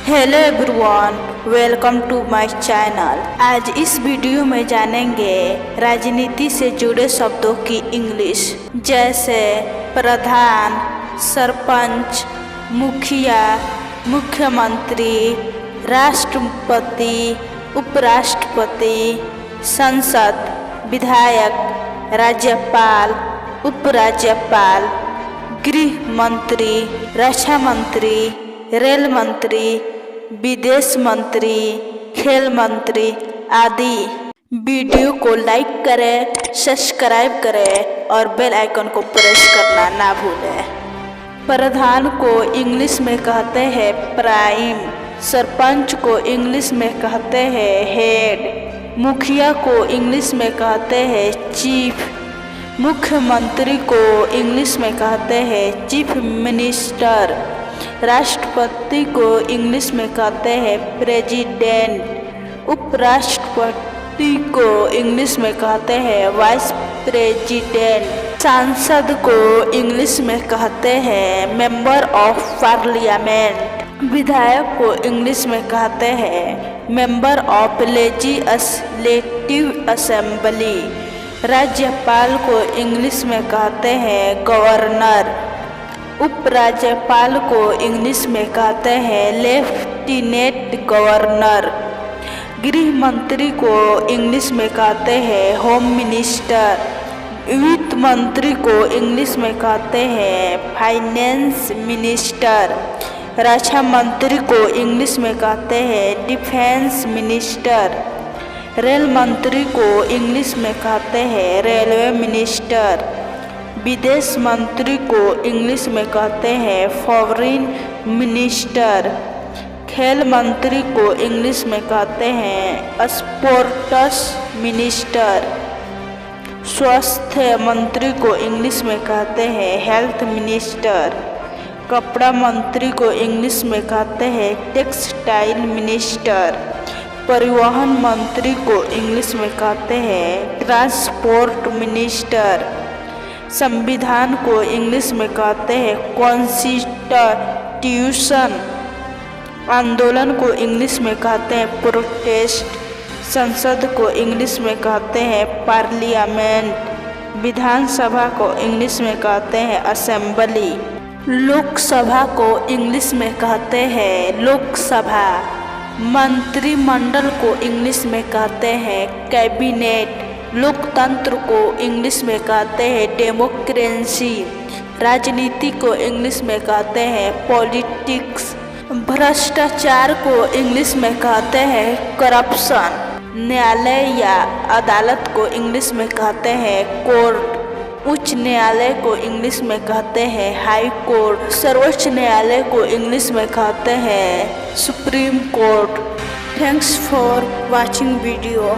Hello everyone, welcome to my channel. आज इस video में जानेंगे राजनीति से जुड़े शब्दों की इंग्लिश, जैसे प्रधान, सरपंच, मुखिया, मुख्यमंत्री, राष्ट्रपति, उपराष्ट्रपति, संसद, विधायक, राज्यपाल, उपराज्यपाल, गृह मंत्री, रक्षा मंत्री, रेल मंत्री, विदेश मंत्री, खेल मंत्री आदि। वीडियो को लाइक करें, सब्सक्राइब करें और बेल आइकन को प्रेस करना ना भूलें। प्रधान को इंग्लिश में कहते हैं प्राइम, सरपंच को इंग्लिश में कहते हैं हेड, मुखिया को इंग्लिश में कहते हैं चीफ, मुख्यमंत्री को इंग्लिश में कहते हैं चीफ मिनिस्टर, राष्ट्रपति को इंग्लिश में कहते हैं प्रेसिडेंट, उपराष्ट्रपति को इंग्लिश में कहते हैं वाइस प्रेसिडेंट, सांसद को इंग्लिश में कहते हैं मेंबर ऑफ पार्लियामेंट, विधायक को इंग्लिश में कहते हैं मेंबर ऑफ लेजिस्लेटिव असेंबली, राज्यपाल को इंग्लिश में कहते हैं गवर्नर, उपराज्यपाल को इंग्लिश में कहते हैं लेफ्टिनेंट गवर्नर, गृह मंत्री को इंग्लिश में कहते हैं होम मिनिस्टर, वित्त मंत्री को इंग्लिश में कहते हैं फाइनेंस मिनिस्टर, रक्षा मंत्री को इंग्लिश में कहते हैं डिफेंस मिनिस्टर, रेल मंत्री को इंग्लिश में कहते हैं रेलवे मिनिस्टर, विदेश मंत्री को इंग्लिश में कहते हैं फॉरेन मिनिस्टर, खेल मंत्री को इंग्लिश में कहते हैं स्पोर्ट्स मिनिस्टर, स्वास्थ्य मंत्री को इंग्लिश में कहते हैं हेल्थ मिनिस्टर, कपड़ा मंत्री को इंग्लिश में कहते हैं टेक्सटाइल मिनिस्टर, परिवहन मंत्री को इंग्लिश में कहते हैं ट्रांसपोर्ट मिनिस्टर, संविधान को इंग्लिश में कहते हैं कॉन्स्टिट्यूशन, आंदोलन को इंग्लिश में कहते हैं प्रोटेस्ट, संसद को इंग्लिश में कहते हैं पार्लियामेंट, विधानसभा को इंग्लिश में कहते हैं असेंबली, लोकसभा को इंग्लिश में कहते हैं लोकसभा, मंत्रिमंडल को इंग्लिश में कहते हैं कैबिनेट, लोकतंत्र को इंग्लिश में कहते हैं डेमोक्रेसी, राजनीति को इंग्लिश में कहते हैं पॉलिटिक्स, भ्रष्टाचार को इंग्लिश में कहते हैं करप्शन, न्यायालय या अदालत को इंग्लिश में कहते हैं कोर्ट, उच्च न्यायालय को इंग्लिश में कहते हैं हाई कोर्ट, सर्वोच्च न्यायालय को इंग्लिश में कहते हैं supreme court. Thanks for watching video.